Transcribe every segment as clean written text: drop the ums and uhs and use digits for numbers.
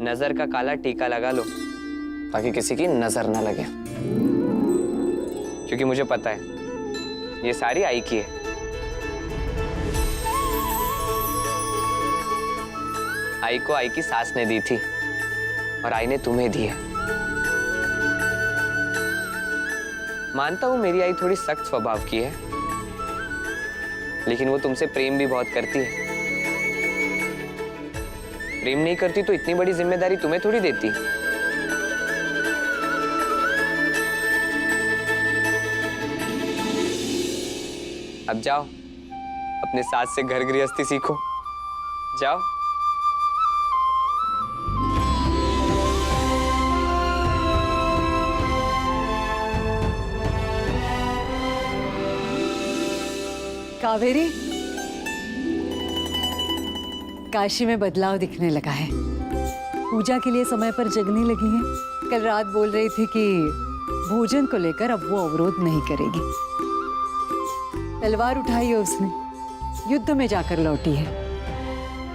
नजर का काला टीका लगा लो ताकि किसी की नजर ना लगे, क्योंकि मुझे पता है ये सारी आई की है। आई को आई की सास ने दी थी और आई ने तुम्हें दी है। मानता हूं मेरी आई थोड़ी सख्त स्वभाव की है, लेकिन वो तुमसे प्रेम भी बहुत करती है। प्रेम नहीं करती तो इतनी बड़ी जिम्मेदारी तुम्हें थोड़ी देती। अब जाओ अपने सास से घर गृहस्थी सीखो, जाओ। कावेरी, काशी में बदलाव दिखने लगा है। पूजा के लिए समय पर जगने लगी है। कल रात बोल रही थी कि भोजन को लेकर अब वो अवरोध नहीं करेगी। तलवार उठाई है उसने, युद्ध में जाकर लौटी है।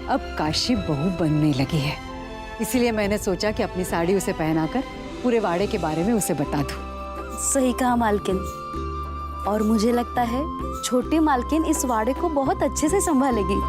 अब काशी बहू बनने लगी है। इसीलिए मैंने सोचा कि अपनी साड़ी उसे पहनाकर पूरे वाड़े के बारे में उसे बता दूं। सही कहा मालकिन, और मुझे लगता है छोटी मालकिन इस वाड़े को बहुत अच्छे से संभालेगी।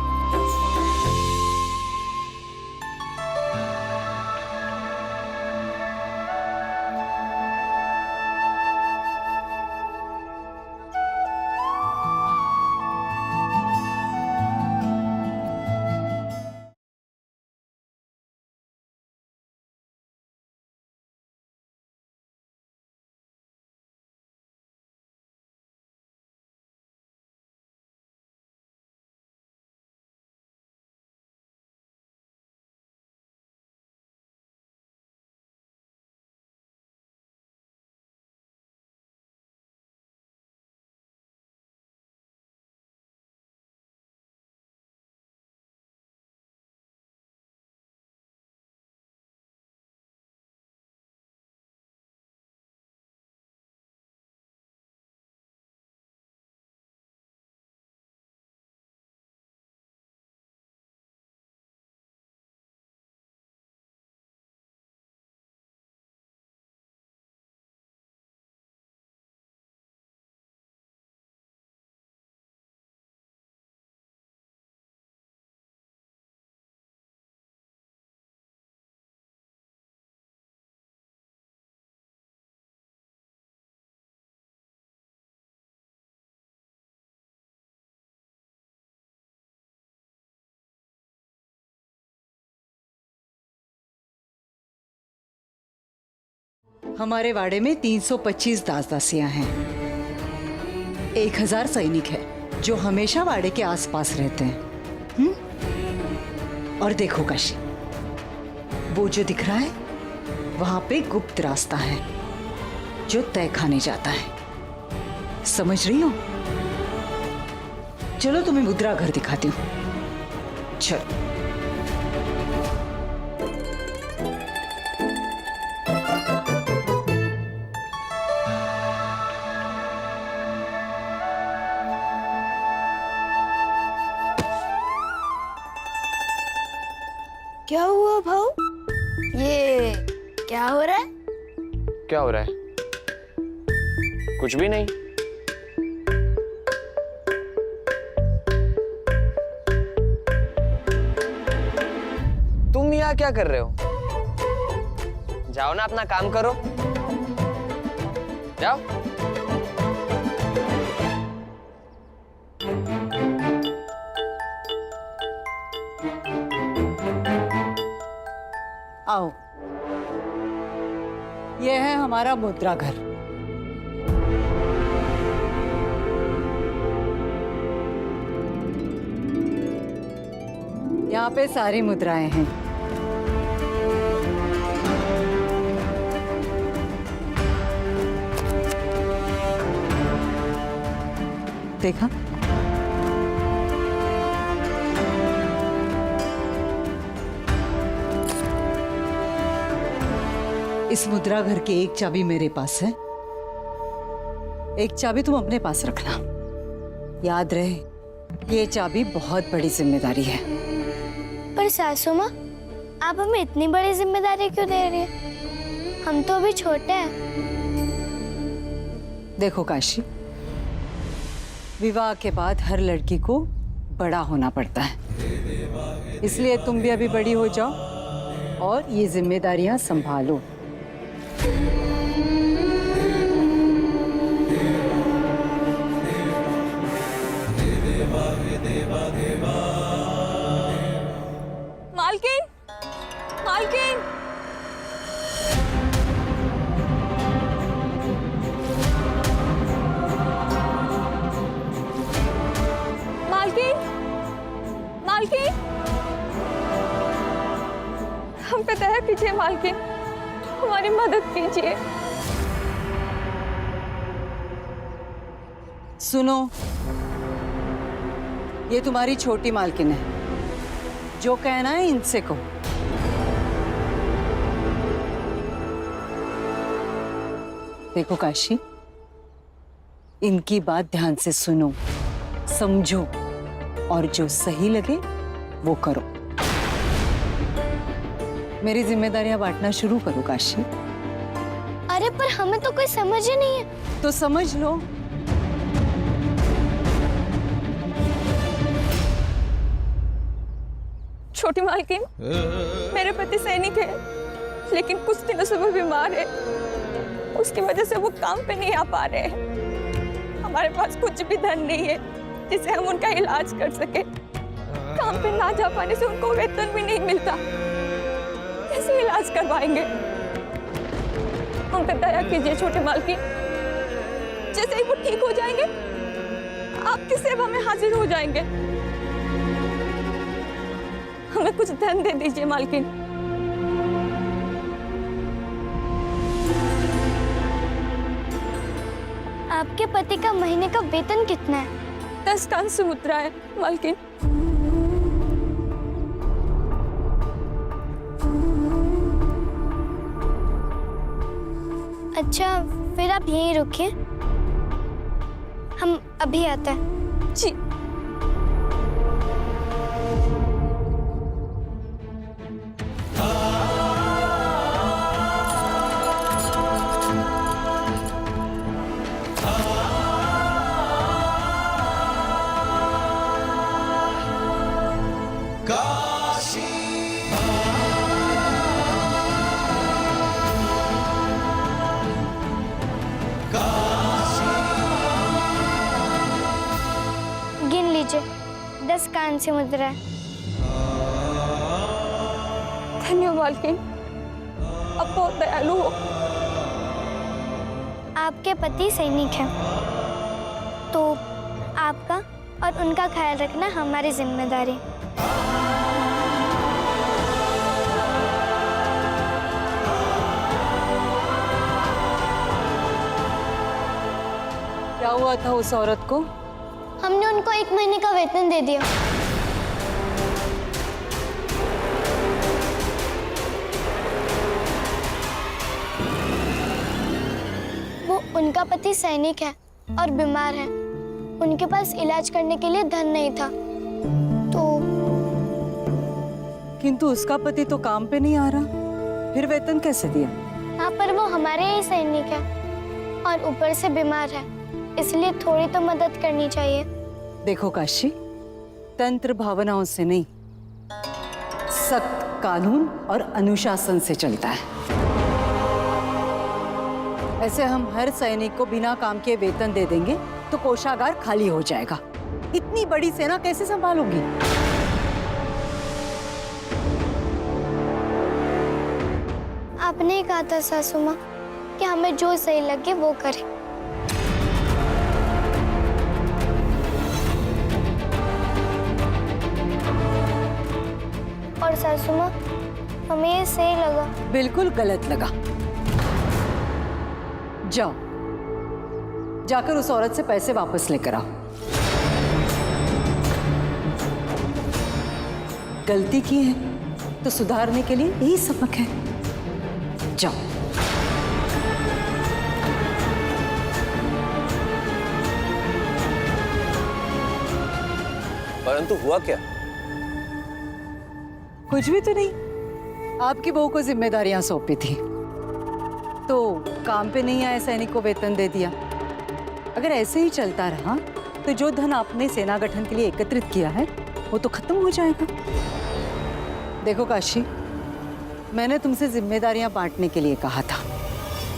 हमारे वाड़े में 325 दास दासियां हैं। 1000 सैनिक है जो हमेशा वाड़े के आसपास रहते हैं। और देखो काशी, वो जो दिख रहा है वहां पे गुप्त रास्ता है जो तय खाने जाता है। समझ रही हो? चलो तुम्हें मुद्रा घर दिखाती हूँ। चलो। क्या हुआ भाऊ? ये क्या हो रहा है? क्या हो रहा है? कुछ भी नहीं। तुम यहाँ क्या कर रहे हो? जाओ ना, अपना काम करो, जाओ। आओ, यह है हमारा मुद्रा घर। यहाँ पे सारी मुद्राएं हैं। देखा? इस मुद्रा घर की एक चाबी मेरे पास है, एक चाबी तुम अपने पास रखना। याद रहे, ये चाबी बहुत बड़ी जिम्मेदारी है। पर सासू माँ, आप हमें इतनी बड़ी जिम्मेदारी क्यों दे रही है? हम तो अभी छोटे हैं। देखो काशी, विवाह के बाद हर लड़की को बड़ा होना पड़ता है, इसलिए तुम भी अभी बड़ी हो जाओ और ये जिम्मेदारियां संभालो। मालकिन, मालकिन, मालकिन, मालकिन, हम पे दया कीजिए मालकिन, हमारी मदद कीजिए। सुनो, ये तुम्हारी छोटी मालकिन है, जो कहना है इनसे कहो। देखो काशी, इनकी बात ध्यान से सुनो, समझो और जो सही लगे वो करो। मेरी जिम्मेदारियां बांटना शुरू करो काशी। अरे पर हमें तो कोई समझ ही नहीं है। तो समझ लो। छोटी मालकिन, मेरे पति सैनिक है, लेकिन कुछ दिनों से वो बीमार है। उसकी वजह से वो काम पे नहीं आ पा रहे हैं। हमारे पास कुछ भी धन नहीं है जिससे हम उनका इलाज कर सके। काम पे ना जा पाने से उनको वेतन भी नहीं मिलता। कैसे इलाज करवाएंगे? हम पे दया कीजिए छोटे मालकिन। जैसे ही वो ठीक हो जाएंगे, आपकी सेवा में हाजिर हो जाएंगे। हमें कुछ धन दे दीजिए मालकिन। आपके पति का महीने का वेतन कितना है? 10 कांस्य मुद्रा है मालकिन। अच्छा, फिर आप यहीं रुकिए, हम अभी आते हैं। जी। गिन लीजिए, 10 कांस्य मुद्रा है। धन्यवाद मालकिन, अब बहुत दयालु हो। आपके पति सैनिक हैं, तो आपका और उनका ख्याल रखना हमारी जिम्मेदारी। क्या हुआ था उस औरत को? हमने उनको 1 महीने का वेतन दे दिया। वो उनका पति सैनिक है और बीमार है। उनके पास इलाज करने के लिए धन नहीं था, तो किंतु उसका पति तो काम पे नहीं आ रहा, फिर वेतन कैसे दिया? हाँ, पर वो हमारे ही सैनिक है और ऊपर से बीमार है, इसलिए थोड़ी तो मदद करनी चाहिए। देखो काशी, तंत्र भावनाओं से नहीं, सख्त कानून और अनुशासन से चलता है। ऐसे हम हर सैनिक को बिना काम के वेतन दे देंगे तो कोषागार खाली हो जाएगा। इतनी बड़ी सेना कैसे संभालोगी? आपने ही कहा था सासू माँ कि हमें जो सही लगे वो करें। और सासू माँ, हमें ये सही लगा। बिल्कुल गलत लगा। जाओ, जाकर उस औरत से पैसे वापस लेकर आओ। गलती की है तो सुधारने के लिए यही सबक है। जाओ। परंतु हुआ क्या? कुछ भी तो नहीं, आपकी बहू को जिम्मेदारियां सौंपी थी तो काम पे नहीं आए सैनिक को वेतन दे दिया। अगर ऐसे ही चलता रहा तो जो धन आपने सेना गठन के लिए एकत्रित किया है वो तो खत्म हो जाएगा। देखो काशी, मैंने तुमसे जिम्मेदारियां बांटने के लिए कहा था,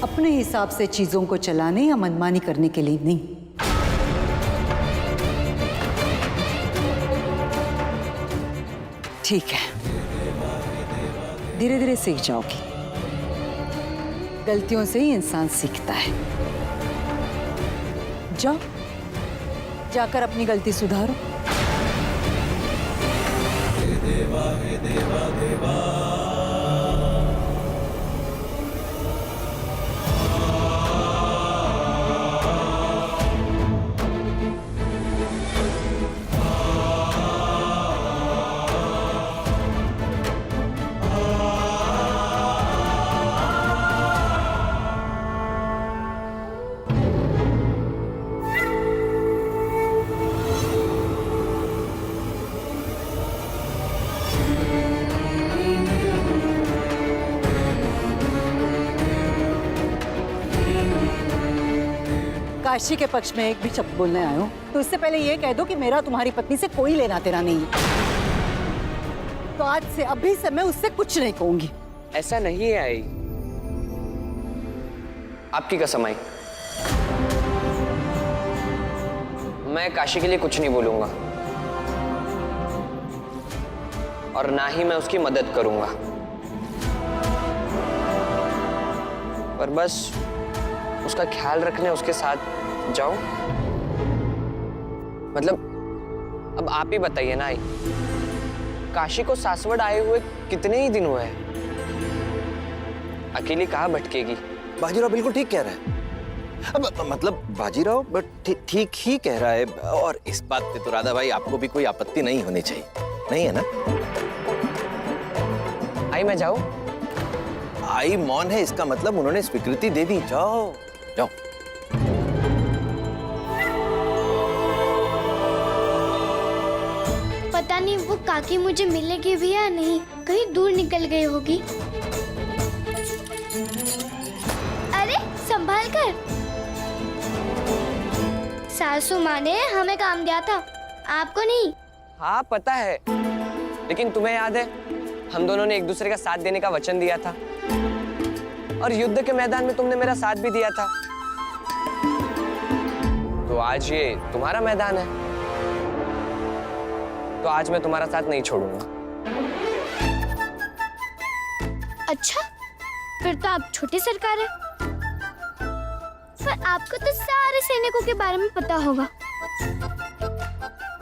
अपने हिसाब से चीजों को चलाने या मनमानी करने के लिए नहीं। ठीक है, धीरे धीरे सीख जाओगी। गलतियों से ही इंसान सीखता है। जाओ, जाकर अपनी गलती सुधारो। काशी के पक्ष में एक भी शब्द बोलने आए हो तो इससे पहले ये कह दो कि मेरा तुम्हारी पत्नी से कोई लेना देना नहीं है। तो आज से अभी से मैं उससे कुछ नहीं कहूंगी। ऐसा नहीं है आई, आपकी कसम आई, मैं काशी के लिए कुछ नहीं बोलूंगा और ना ही मैं उसकी मदद करूंगा, पर बस उसका ख्याल रखने उसके साथ जाओ। मतलब अब आप ही बताइए ना आई, काशी को सासवड़ आए हुए कितने ही दिन हुए हैं, अकेली कहाँ भटकेगी। बाजीराव बिल्कुल ठीक कह रहा है। अब मतलब बाजीराव ठीक ही कह रहा है, और इस बात पे तो राधा भाई आपको भी कोई आपत्ति नहीं होनी चाहिए, नहीं है ना? आई मैं जाऊं? आई मौन है, इसका मतलब उन्होंने स्वीकृति दे दी। जाओ जाओ। पता नहीं वो काकी मुझे मिलेगी भी या नहीं, कहीं दूर निकल गई होगी। अरे संभाल कर, सासू माँ ने हमें काम दिया था, आपको नहीं। हाँ पता है, लेकिन तुम्हें याद है हम दोनों ने एक दूसरे का साथ देने का वचन दिया था और युद्ध के मैदान में तुमने मेरा साथ भी दिया था। तो आज ये तुम्हारा मैदान है, तो आज मैं तुम्हारा साथ नहीं छोड़ूंगा। अच्छा, फिर तो आप छोटे सरकार हैं। पर आपको तो सारे सैनिकों के बारे में पता होगा।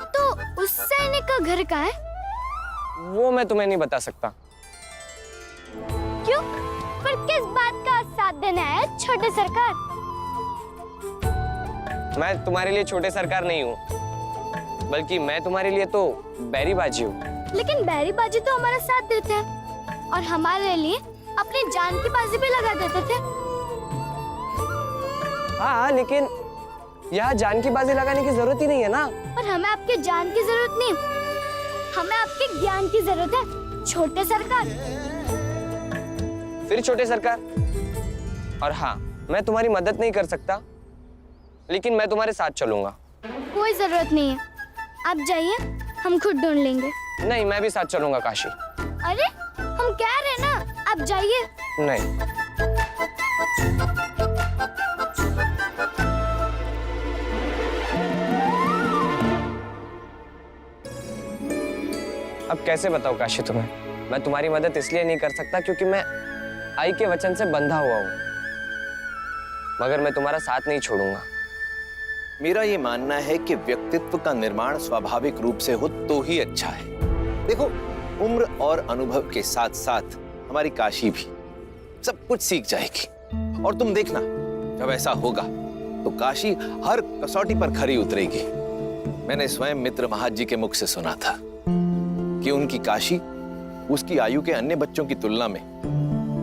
तो उस सैनिक का घर कहाँ है? वो मैं तुम्हें नहीं बता सकता। क्यों? पर किस बात का साथ देना है छोटे सरकार? मैं तुम्हारे लिए छोटे सरकार नहीं हूँ, बल्कि मैं तुम्हारे लिए तो बैरी बाजी हूँ। लेकिन बैरी बाजी तो हमारा साथ देते हैं और हमारे लिए अपनी जान की बाजी भी लगा देते थे। हाँ, लेकिन यहाँ जान की बाजी लगाने की जरूरत ही नहीं है ना। और हमें आपकी जान की जरूरत नहीं, हमें आपके ज्ञान की जरूरत है छोटे सरकार। फिर छोटे सरकार। और हाँ, मैं तुम्हारी मदद नहीं कर सकता, लेकिन मैं तुम्हारे साथ चलूंगा। कोई जरूरत नहीं है, आप जाइए, हम खुद ढूंढ लेंगे। नहीं, मैं भी साथ चलूंगा काशी। अरे हम कह रहे हैं ना, आप जाइए। नहीं, अब कैसे बताऊं काशी तुम्हें, मैं तुम्हारी मदद इसलिए नहीं कर सकता क्योंकि मैं आई के वचन से बंधा हुआ हूं, मगर मैं तुम्हारा साथ नहीं छोड़ूंगा। मेरा ये मानना है कि व्यक्तित्व का निर्माण स्वाभाविक रूप से हो तो ही अच्छा है। देखो, उम्र और अनुभव के साथ साथ हमारी काशी भी सब कुछ सीख जाएगी, और तुम देखना जब ऐसा होगा तो काशी हर कसौटी पर खरी उतरेगी। मैंने स्वयं मित्र महाज जी के मुख से सुना था कि उनकी काशी उसकी आयु के अन्य बच्चों की तुलना में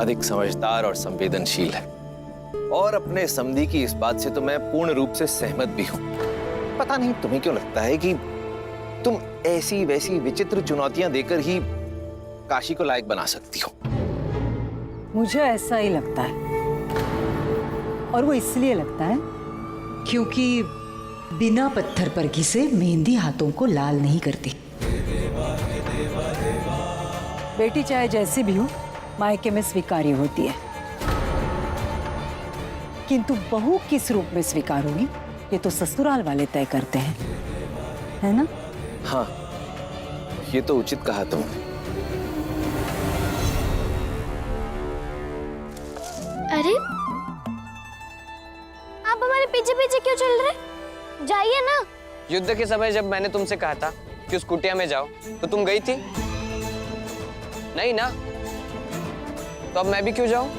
अधिक समझदार और संवेदनशील है, और अपने समधी की इस बात से तो मैं पूर्ण रूप से सहमत भी हूं। पता नहीं तुम्हें क्यों लगता है कि तुम ऐसी वैसी विचित्र चुनौतियां देकर ही काशी को लायक बना सकती हो। मुझे ऐसा ही लगता है, और वो इसलिए लगता है क्योंकि बिना पत्थर पर घिसे मेहंदी हाथों को लाल नहीं करती। बेटी चाहे जैसी भी हो, मायके में स्वीकार्य होती है, किंतु बहू किस रूप में स्वीकार होगी ये तो ससुराल वाले तय करते हैं, है ना? हाँ, ये तो उचित कहा तुमने। अरे आप हमारे पीछे पीछे क्यों चल रहे? जाइए ना। युद्ध के समय जब मैंने तुमसे कहा था कि उस कुटिया में जाओ तो तुम गई थी नहीं ना, तो अब मैं भी क्यों जाऊं?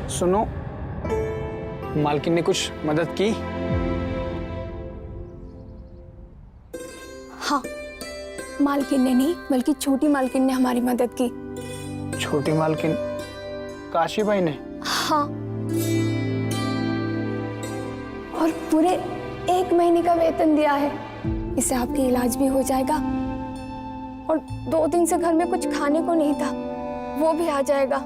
सुनो, मालकिन ने कुछ मदद की? हाँ, मालकिन ने नहीं बल्कि छोटी मालकिन ने हमारी मदद की। छोटी मालकिन काशी बाई ने? हाँ, और पूरे 1 महीने का वेतन दिया है। इससे आपकी इलाज भी हो जाएगा और 2 दिन से घर में कुछ खाने को नहीं था, वो भी आ जाएगा।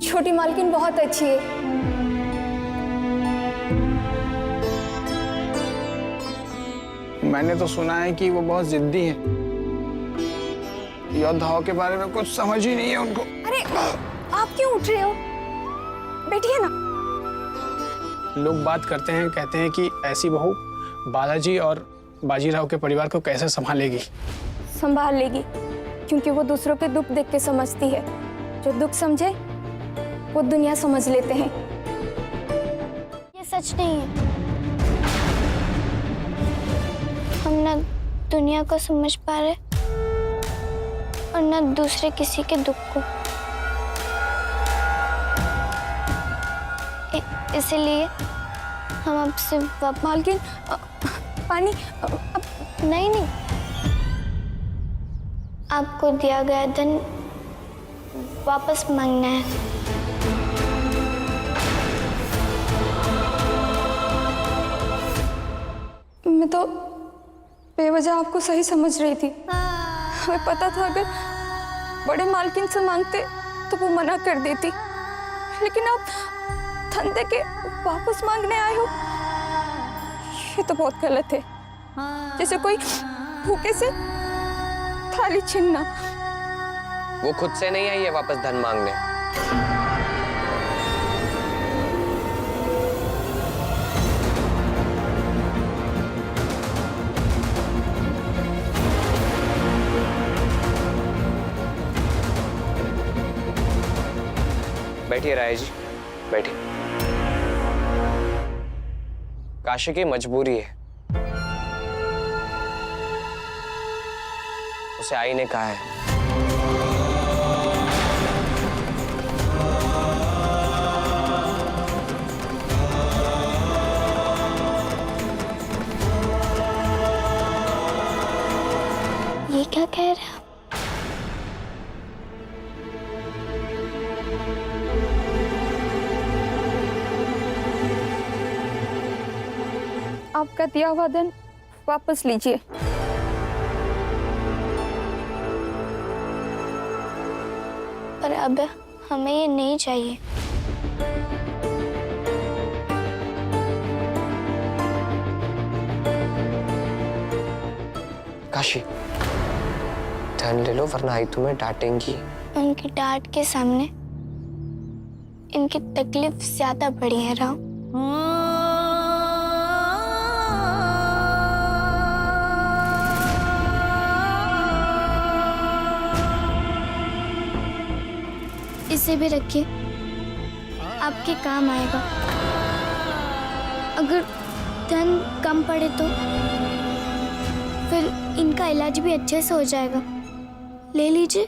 छोटी मालकिन बहुत अच्छी है। मैंने तो सुना है कि वो बहुत जिद्दी है, योद्धाओं के बारे में कुछ समझ ही नहीं है उनको। अरे आप क्यों उठ रहे हो? बैठिए ना। लोग बात करते हैं, कहते हैं कि ऐसी बहू बालाजी और बाजीराव के परिवार को कैसे संभालेगी? संभाल लेगी, क्योंकि वो दूसरों के दुख देख के समझती है। जो दुख समझे वो दुनिया समझ लेते हैं। ये सच नहीं है। हम न दुनिया को समझ पा रहे और न दूसरे किसी के दुख को। इसलिए हम आपसे मालकिन पानी नहीं नहीं, आपको दिया गया धन वापस मांगना है। मैं तो बेवजह आपको सही समझ रही थी। हमें पता था अगर बड़े मालकिन से मांगते तो वो मना कर देती, लेकिन आप धन दे के वापस मांगने आए हो, ये तो बहुत गलत है। जैसे कोई भूखे से थाली छीनना। वो खुद से नहीं आई है वापस धन मांगने। बैठिए राय जी, बैठिए। काशी की मजबूरी है, उसे आई ने कहा है। ये क्या कह रहे हैं? आपका दिया हुआ धन वापस लीजिए। पर अब हमें ये नहीं चाहिए। काशी, धन ले लो वरना आई तुम्हें डांटेंगी। उनकी डांट के सामने इनकी तकलीफ ज्यादा बड़ी है राव। इसे भी रखिए, आपके काम आएगा। अगर धन कम पड़े तो फिर इनका इलाज भी अच्छे से हो जाएगा। ले लीजिए।